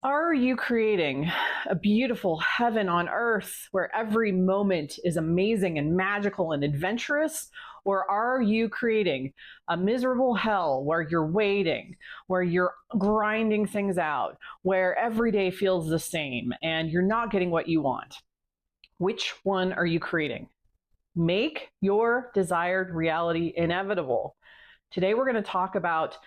Are you creating a beautiful heaven on earth where every moment is amazing and magical and adventurous? Or are you creating a miserable hell where you're waiting, where you're grinding things out, where every day feels the same and you're not getting what you want? Which one are you creating? Make your desired reality inevitable. Today we're going to talk about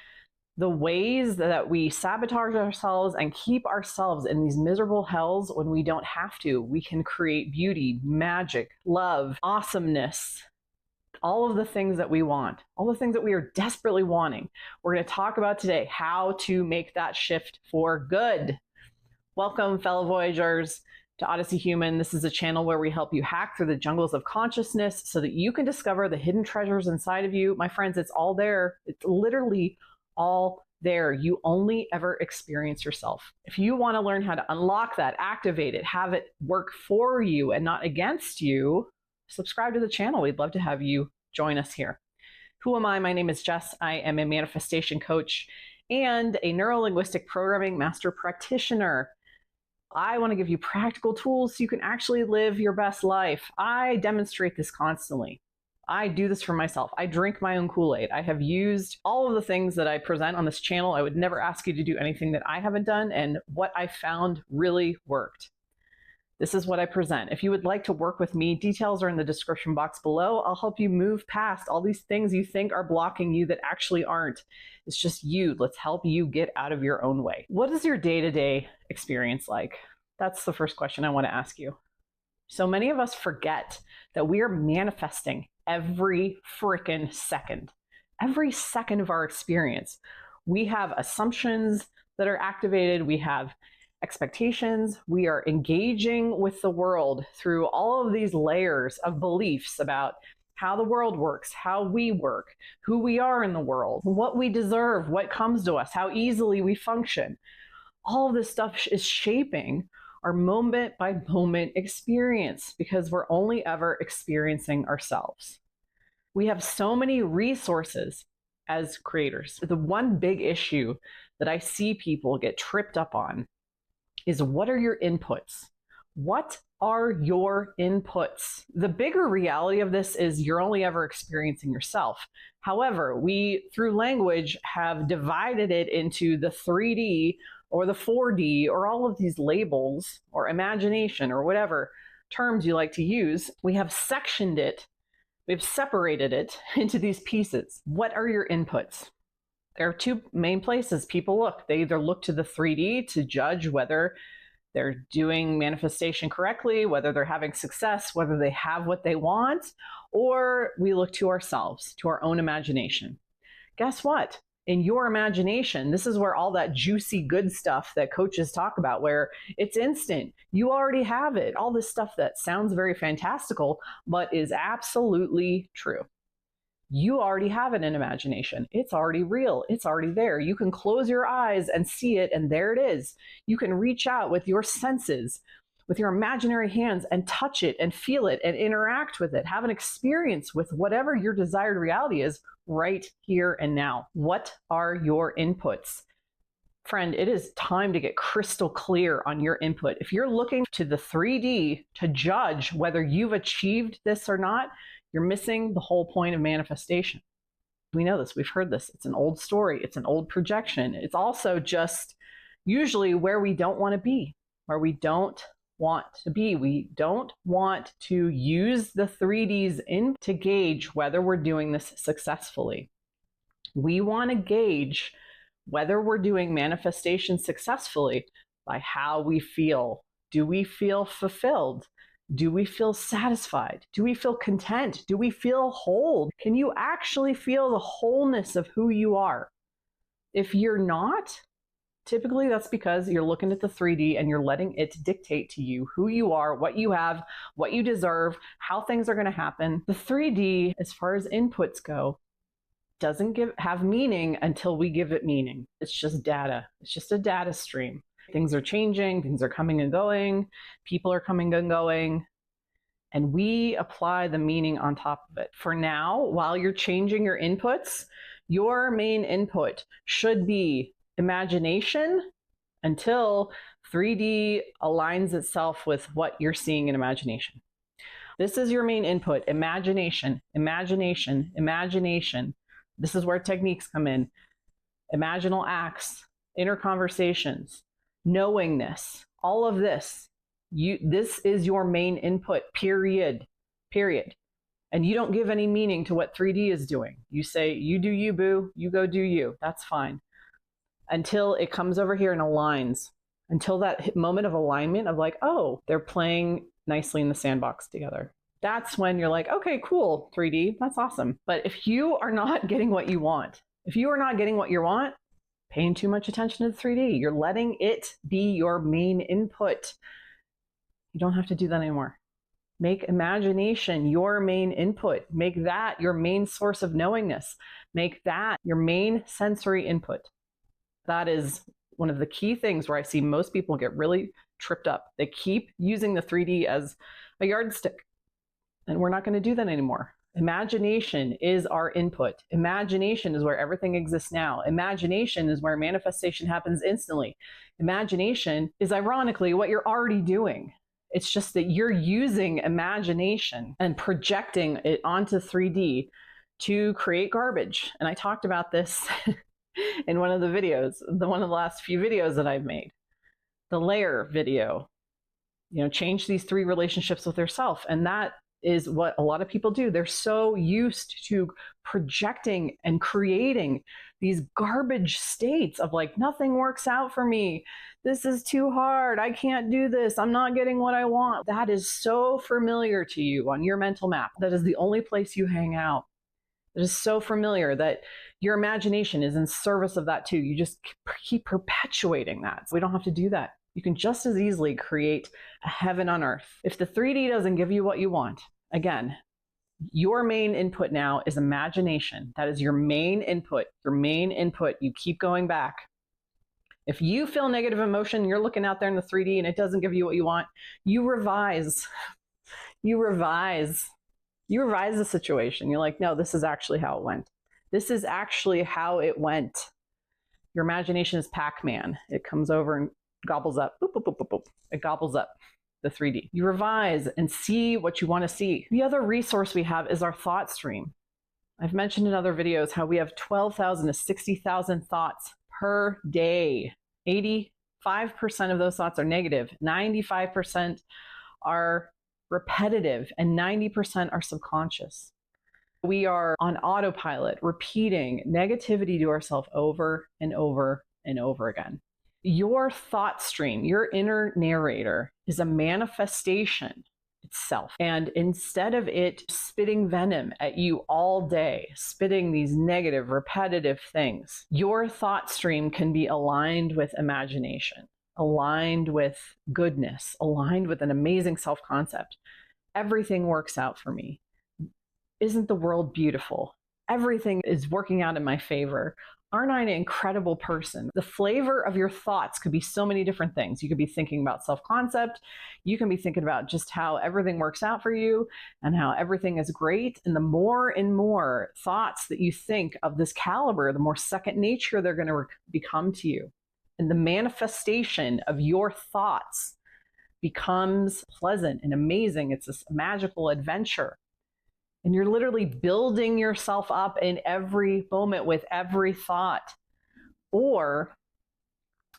the ways that we sabotage ourselves and keep ourselves in these miserable hells when we don't have to. We can create beauty, magic, love, awesomeness, all of the things that we want, all the things that we are desperately wanting. We're going to talk about today how to make that shift for good. Welcome, fellow Voyagers, to Odyssey Human. This is a channel where we help you hack through the jungles of consciousness so that you can discover the hidden treasures inside of you. My friends, it's all there. It's literally all there. You only ever experience yourself. If you want to learn how to unlock that, activate it, have it work for you and not against you, subscribe to the channel. We'd love to have you join us here. Who am I? My name is Jess. I am a manifestation coach and a neuro-linguistic programming master practitioner. I want to give you practical tools so you can actually live your best life. I demonstrate this constantly. I do this for myself. I drink my own Kool-Aid. I have used all of the things that I present on this channel. I would never ask you to do anything that I haven't done, and what I found really worked. This is what I present. If you would like to work with me, details are in the description box below. I'll help you move past all these things you think are blocking you that actually aren't. It's just you. Let's help you get out of your own way. What is your day-to-day experience like? That's the first question I want to ask you. So many of us forget that we are manifesting every freaking second. Every second of our experience. We have assumptions that are activated. We have expectations. We are engaging with the world through all of these layers of beliefs about how the world works, how we work, who we are in the world, what we deserve, what comes to us, how easily we function. All of this stuff is shaping our moment by moment experience because we're only ever experiencing ourselves. We have so many resources as creators. The one big issue that I see people get tripped up on is, what are your inputs? What are your inputs? The bigger reality of this is you're only ever experiencing yourself. However, we, through language, have divided it into the 3D or the 4D or all of these labels or imagination or whatever terms you like to use. We have sectioned it. We've separated it into these pieces. What are your inputs? There are two main places people look. They either look to the 3D to judge whether they're doing manifestation correctly, whether they're having success, whether they have what they want, or we look to ourselves, to our own imagination. Guess what? In your imagination, this is where all that juicy good stuff that coaches talk about, where it's instant. You already have it. All this stuff that sounds very fantastical, but is absolutely true. You already have it in imagination. It's already real. It's already there. You can close your eyes and see it, and there it is. You can reach out with your senses, with your imaginary hands, and touch it and feel it and interact with it. Have an experience with whatever your desired reality is right here and now. What are your inputs? Friend, it is time to get crystal clear on your input. If you're looking to the 3D to judge whether you've achieved this or not, you're missing the whole point of manifestation. We know this. We've heard this. It's an old story. It's an old projection. It's also just usually where we don't want to be, where we don't want to be. We don't want to use the 3Ds in to gauge whether we're doing this successfully. We want to gauge whether we're doing manifestation successfully by how we feel. Do we feel fulfilled? Do we feel satisfied? Do we feel content? Do we feel whole? Can you actually feel the wholeness of who you are? If you're not, typically that's because you're looking at the 3D and you're letting it dictate to you who you are, what you have, what you deserve, how things are going to happen. The 3D, as far as inputs go, doesn't have meaning until we give it meaning. It's just data. It's just a data stream. Things are changing, things are coming and going, people are coming and going, and we apply the meaning on top of it. For now, while you're changing your inputs, your main input should be imagination until 3D aligns itself with what you're seeing in imagination. This is your main input: imagination, imagination, imagination. This is where techniques come in: imaginal acts, inner conversations, knowingness, all of this. This is your main input, period. And you don't give any meaning to what 3D is doing. You say, you do you, boo, you go do you. That's fine. Until it comes over here and aligns. Until that moment of alignment of like, oh, they're playing nicely in the sandbox together. That's when you're like, okay, cool, 3D, that's awesome. But if you are not getting what you want, paying too much attention to the 3D, you're letting it be your main input. You don't have to do that anymore. Make imagination your main input. Make that your main source of knowingness. Make that your main sensory input. That is one of the key things where I see most people get really tripped up. They keep using the 3D as a yardstick, and we're not going to do that anymore. Imagination is our input. Imagination is where everything exists now. Imagination is where manifestation happens instantly. Imagination is ironically what you're already doing. It's just that you're using imagination and projecting it onto 3D to create garbage. And I talked about this in one of the videos, one of the last few videos that I've made, the layer video. Change these 3 relationships with yourself. And that is what a lot of people do. They're so used to projecting and creating these garbage states of like, nothing works out for me. This is too hard. I can't do this. I'm not getting what I want. That is so familiar to you on your mental map. That is the only place you hang out. It is so familiar that your imagination is in service of that too. You just keep perpetuating that. So we don't have to do that. You can just as easily create a heaven on earth. If the 3D doesn't give you what you want, again, your main input now is imagination. That is your main input. Your main input. You keep going back. If you feel negative emotion, you're looking out there in the 3D and it doesn't give you what you want, you revise. You revise the situation. You're like, no, this is actually how it went. This is actually how it went. Your imagination is Pac-Man. It comes over and gobbles up. Boop, boop, boop, boop, boop. It gobbles up the 3D. You revise and see what you want to see. The other resource we have is our thought stream. I've mentioned in other videos how we have 12,000 to 60,000 thoughts per day. 85% of those thoughts are negative. 95% are repetitive, and 90% are subconscious. We are on autopilot, repeating negativity to ourselves over and over and over again. Your thought stream, your inner narrator, is a manifestation itself. And instead of it spitting venom at you all day, spitting these negative, repetitive things, your thought stream can be aligned with imagination, aligned with goodness, aligned with an amazing self-concept. Everything works out for me. Isn't the world beautiful? Everything is working out in my favor. Aren't I an incredible person? The flavor of your thoughts could be so many different things. You could be thinking about self-concept. You can be thinking about just how everything works out for you and how everything is great. And the more and more thoughts that you think of this caliber, the more second nature they're going to become to you. And the manifestation of your thoughts becomes pleasant and amazing. It's this magical adventure. And you're literally building yourself up in every moment with every thought. Or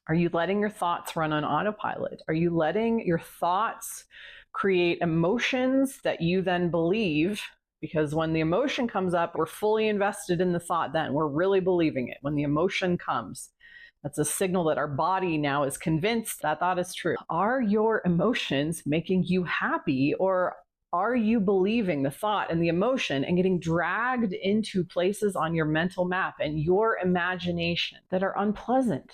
are you letting your thoughts run on autopilot? Are you letting your thoughts create emotions that you then believe? Because when the emotion comes up, we're fully invested in the thought then. We're really believing it. When the emotion comes, that's a signal that our body now is convinced that thought is true. Are your emotions making you happy, or are you believing the thought and the emotion and getting dragged into places on your mental map and your imagination that are unpleasant,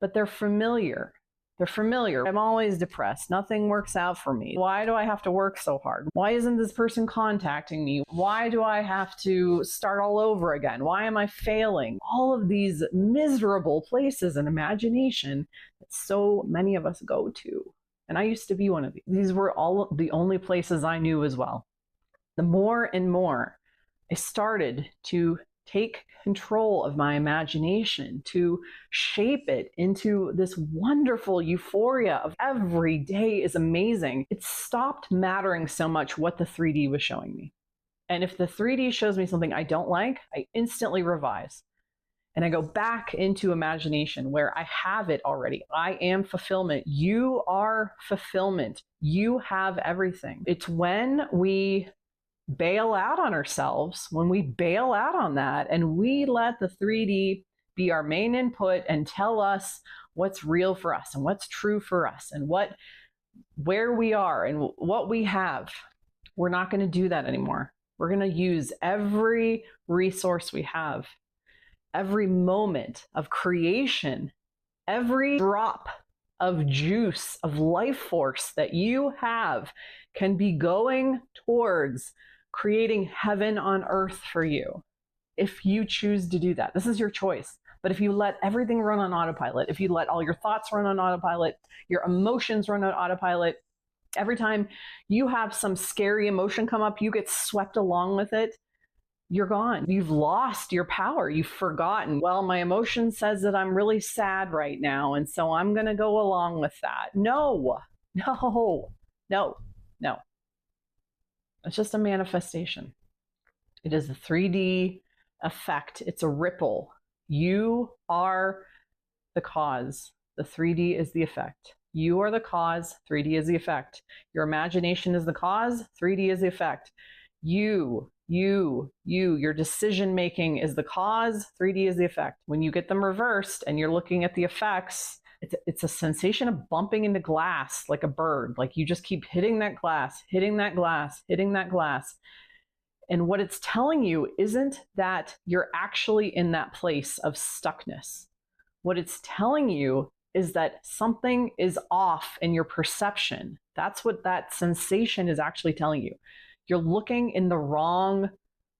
but they're familiar? They're familiar. I'm always depressed. Nothing works out for me. Why do I have to work so hard? Why isn't this person contacting me? Why do I have to start all over again? Why am I failing? All of these miserable places in imagination that so many of us go to. And I used to be one of these. These were all the only places I knew as well. The more and more I started to take control of my imagination, to shape it into this wonderful euphoria of every day is amazing, it stopped mattering so much what the 3D was showing me. And if the 3D shows me something I don't like, I instantly revise. And I go back into imagination where I have it already. I am fulfillment. You are fulfillment. You have everything. It's when we bail out on ourselves, when we bail out on that, and we let the 3D be our main input and tell us what's real for us and what's true for us and where we are and what we have. We're not going to do that anymore. We're going to use every resource we have, every moment of creation, every drop of juice, of life force that you have can be going towards creating heaven on earth for you. If you choose to do that, this is your choice. But if you let everything run on autopilot, if you let all your thoughts run on autopilot, your emotions run on autopilot, every time you have some scary emotion come up, you get swept along with it, you're gone. You've lost your power. You've forgotten, well, my emotion says that I'm really sad right now, and so I'm going to go along with that. No. It's just a manifestation. It is a 3D effect. It's a ripple. You are the cause. The 3D is the effect. You are the cause. 3D is the effect. Your imagination is the cause. 3D is the effect. Your decision making is the cause. 3D is the effect. When you get them reversed and you're looking at the effects, it's a sensation of bumping into glass like a bird. Like you just keep hitting that glass, hitting that glass, hitting that glass. And what it's telling you isn't that you're actually in that place of stuckness. What it's telling you is that something is off in your perception. That's what that sensation is actually telling you. You're looking in the wrong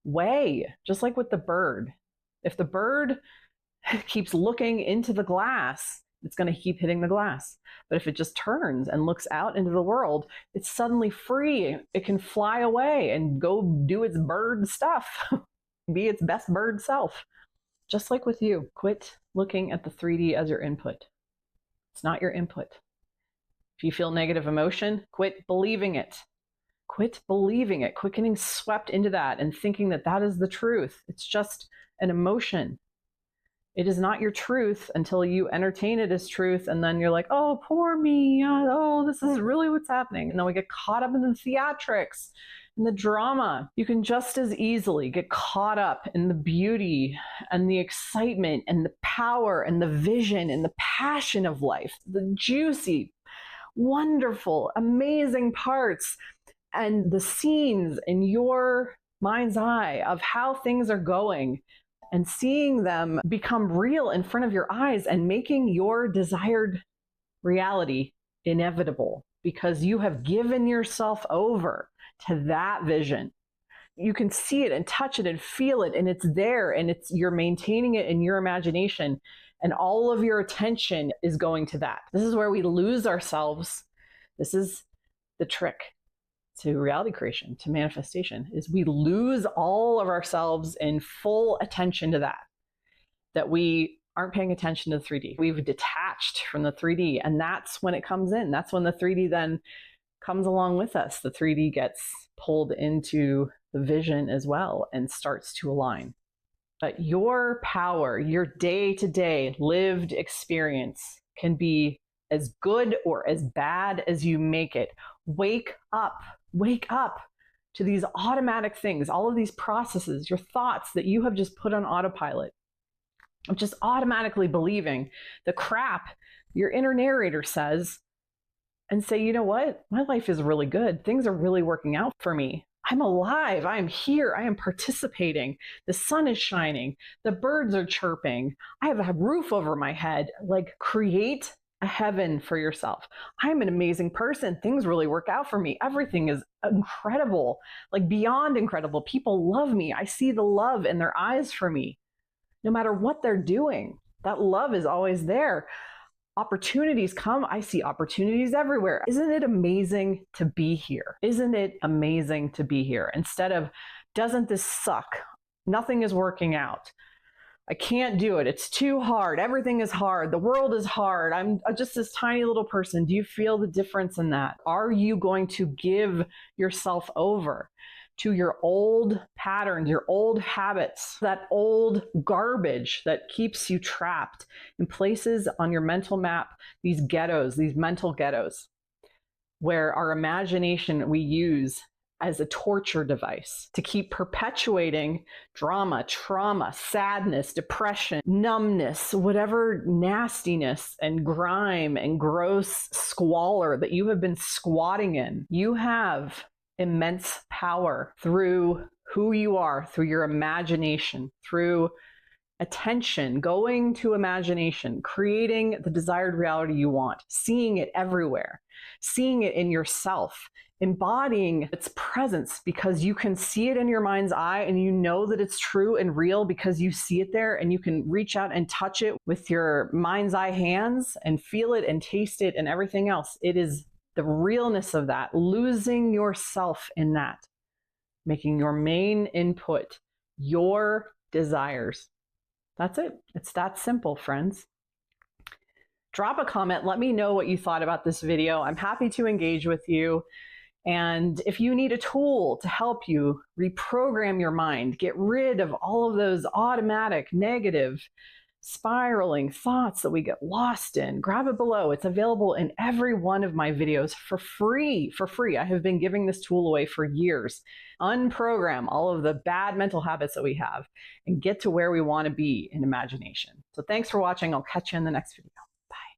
way, just like with the bird. If the bird keeps looking into the glass, it's going to keep hitting the glass. But if it just turns and looks out into the world, it's suddenly free. It can fly away and go do its bird stuff, be its best bird self. Just like with you, quit looking at the 3D as your input. It's not your input. If you feel negative emotion, quit believing it. Quit believing it. Quit getting swept into that and thinking that that is the truth. It's just an emotion. It is not your truth until you entertain it as truth, and then you're like, oh, poor me. Oh, this is really what's happening. And then we get caught up in the theatrics and the drama. You can just as easily get caught up in the beauty and the excitement and the power and the vision and the passion of life, the juicy, wonderful, amazing parts and the scenes in your mind's eye of how things are going, and seeing them become real in front of your eyes and making your desired reality inevitable because you have given yourself over to that vision. You can see it and touch it and feel it, and it's there, and you're maintaining it in your imagination, and all of your attention is going to that. This is where we lose ourselves. This is the trick to reality creation, to manifestation, is we lose all of ourselves in full attention to that we aren't paying attention to the 3D. We've detached from the 3D, and that's when it comes in. That's when the 3D then comes along with us. The 3D gets pulled into the vision as well and starts to align. But your power, your day-to-day lived experience can be as good or as bad as you make it. Wake up to these automatic things, all of these processes, your thoughts that you have just put on autopilot, of just automatically believing the crap your inner narrator says, and say, you know what? My life is really good. Things are really working out for me. I'm alive. I am here. I am participating. The sun is shining. The birds are chirping. I have a roof over my head. Like, create a heaven for yourself. I'm an amazing person. Things really work out for me. Everything is incredible, like beyond incredible. People love me. I see the love in their eyes for me. No matter what they're doing, that love is always there. Opportunities come. I see opportunities everywhere. Isn't it amazing to be here? Isn't it amazing to be here? Instead of, doesn't this suck? Nothing is working out. I can't do it. It's too hard. Everything is hard. The world is hard. I'm just this tiny little person. Do you feel the difference in that? Are you going to give yourself over to your old patterns, your old habits, that old garbage that keeps you trapped in places on your mental map, these ghettos, these mental ghettos, where our imagination we use as a torture device to keep perpetuating drama, trauma, sadness, depression, numbness, whatever nastiness and grime and gross squalor that you have been squatting in. You have immense power through who you are, through your imagination, through attention, going to imagination, creating the desired reality you want, seeing it everywhere, seeing it in yourself, embodying its presence because you can see it in your mind's eye and you know that it's true and real because you see it there and you can reach out and touch it with your mind's eye hands and feel it and taste it and everything else. It is the realness of that, losing yourself in that, making your main input your desires. That's it. It's that simple, friends. Drop a comment. Let me know what you thought about this video. I'm happy to engage with you. And if you need a tool to help you reprogram your mind, get rid of all of those automatic, negative, spiraling thoughts that we get lost in, grab it below. It's available in every one of my videos for free. For free. I have been giving this tool away for years. Unprogram all of the bad mental habits that we have and get to where we want to be in imagination. So thanks for watching. I'll catch you in the next video.